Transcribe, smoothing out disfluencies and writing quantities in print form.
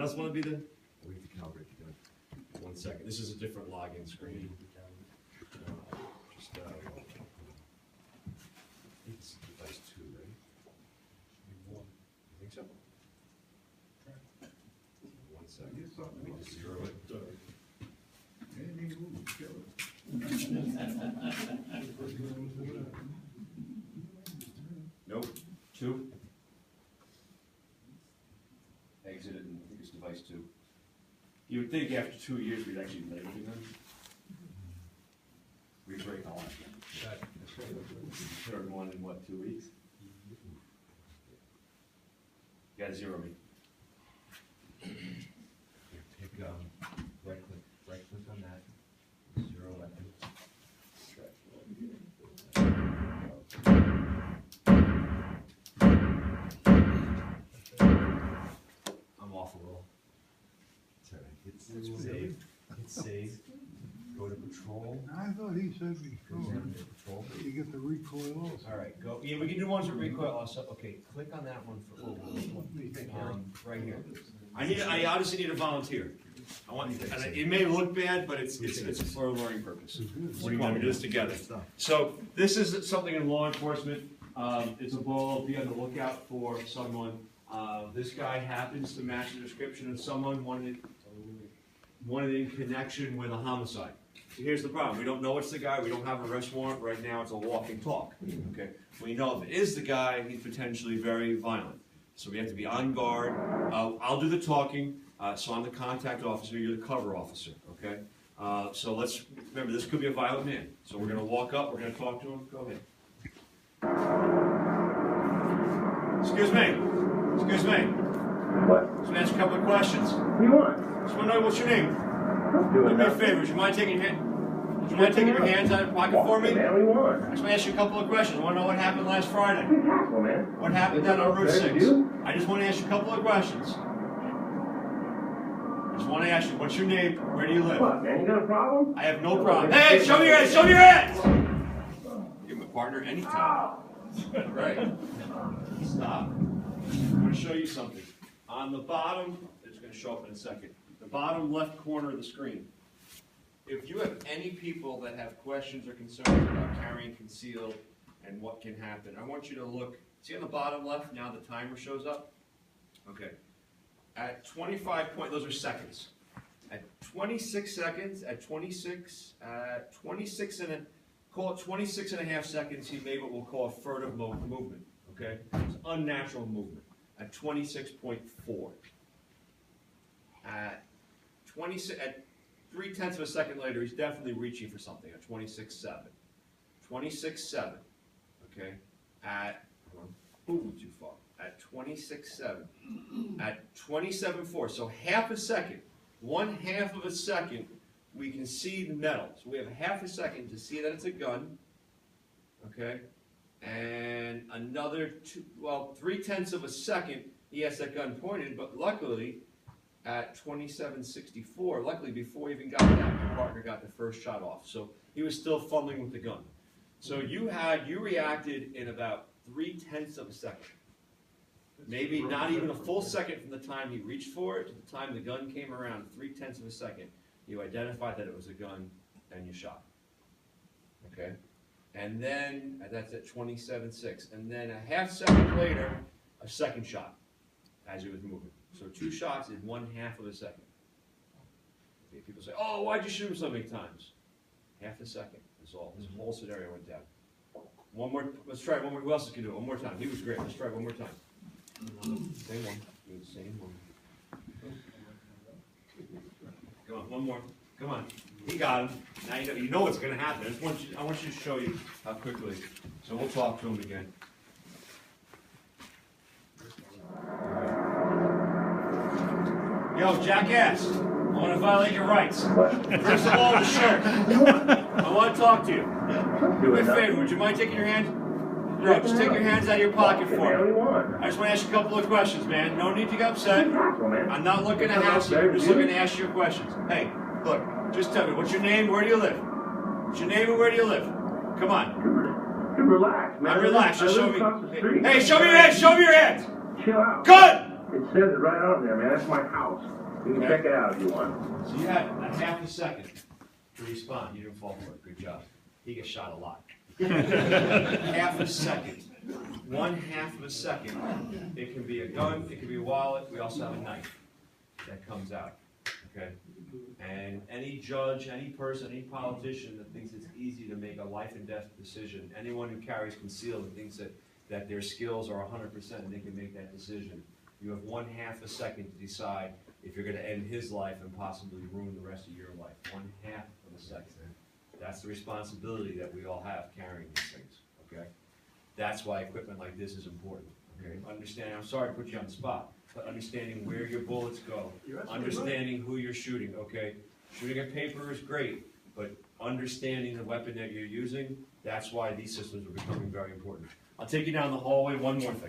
else want to be the? We have to calibrate the gun. 1 second. This is a different login screen. It's device 2, right? You think so? 1 second. Let me just zero it. Nope. 2. Exited, and I think it's device 2. You would think after 2 years we'd actually label them. We break all that. Third one in what, 2 weeks? You gotta zero me. Take right click on that. Zero weapon. I'm off the roll. It's all right. It's saved. It's saved. Go to patrol. I thought he said before, Patrol. you get the recoil also. All right, go. Yeah, we can do ones with recoil also. Okay, click on that one for right here. I honestly need a volunteer. I want. And it may look bad, but it's for a learning purpose. What do you want to do this together? So this is something in law enforcement. It's a ball. Be on the lookout for someone. This guy happens to match the description of someone wanted in connection with a homicide. So here's the problem. We don't know it's the guy. We don't have an arrest warrant. Right now it's a walking talk. Okay. We know if it is the guy, he's potentially very violent. So we have to be on guard. I'll do the talking. So I'm the contact officer. You're the cover officer. Okay. So let's remember, this could be a violent man. So we're going to walk up. We're going to talk to him. Go ahead. Excuse me. Excuse me. What? Just want to ask you a couple of questions. What do you want? Just want to know what's your name. Do Do me a favor. Would you mind taking your hands out of your pocket for me? Man, what do you want? I just want to ask you a couple of questions. I want to know what happened last Friday. Be tactful, man. What happened down on Route 6? I just want to ask you a couple of questions. I just want to ask you, what's your name? Where do you live? What, man? You got a problem? I have no problem. Hey, show me your hands! Show me your hands! Give him a partner anytime. Right. Stop. I'm going to show you something. On the bottom, it's going to show up in a second. The bottom left corner of the screen. If you have any people that have questions or concerns about carrying concealed and what can happen, I want you to look. See on the bottom left, now the timer shows up? Okay. At 25 point, those are seconds. At 26 seconds, at 26 and call it 26 and a half seconds, he made what we'll call a furtive movement. Okay? It's unnatural movement. At 26.4. At 3/10 of a second later, he's definitely reaching for something at 26.7. 26.7. Okay? At, too far. At 26.7. At 27.4. So half a second, 1/2 of a second, we can see the metal. So we have half a second to see that it's a gun. Okay? And another 3/10 of a second, he has that gun pointed, but luckily, at 27.64, luckily before he even got that, my partner got the first shot off. So he was still fumbling with the gun. So you reacted in about 3/10 of a second. Maybe not even a full second from the time he reached for it to the time the gun came around, 3/10 of a second. You identified that it was a gun and you shot. Okay? And then, that's at 27.6. And then a half second later, a second shot as he was moving. So 2 shots in 1/2 of a second. Okay, people say, oh, why'd you shoot him so many times? Half a second is all. This whole scenario went down. One more, let's try one more. Who else can do it? One more time. He was great. Let's try one more time. Same one. Do the same one. Come on, one more. Come on. He got him. Now you know what's going to happen. I want you to show you how quickly. So we'll talk to him again. Yo, jackass. I want to violate your rights. First of all, the shirt. I want to talk to you. Do me a favor. Would you mind taking your hands? No, just take your hands out of your pocket for me. I just want to ask you a couple of questions, man. No need to get upset. I'm not looking to hassle you. I'm just looking to ask you questions. Hey, look, just tell me, what's your name? Where do you live? What's your name and where do you live? Come on. Relax, man. I'm relaxed. Just show me. Hey, show me your hands. Show me your hands. Chill out. Good. It says it right on there, man. That's my house. You can check it out if you want. So you had a half a second to respond. You didn't fall for it. Good job. He gets shot a lot. Half a second. 1/2 of a second. It can be a gun. It can be a wallet. We also have a knife that comes out. Okay? And any judge, any person, any politician that thinks it's easy to make a life and death decision, anyone who carries concealed and thinks that their skills are 100% and they can make that decision, you have 1/2 a second to decide if you're going to end his life and possibly ruin the rest of your life. 1/2 of a second. That's the responsibility that we all have carrying these things, okay? That's why equipment like this is important, okay? Understanding, I'm sorry to put you on the spot, but understanding where your bullets go, understanding who you're shooting, okay? Shooting at paper is great, but understanding the weapon that you're using, that's why these systems are becoming very important. I'll take you down the hallway, one more thing.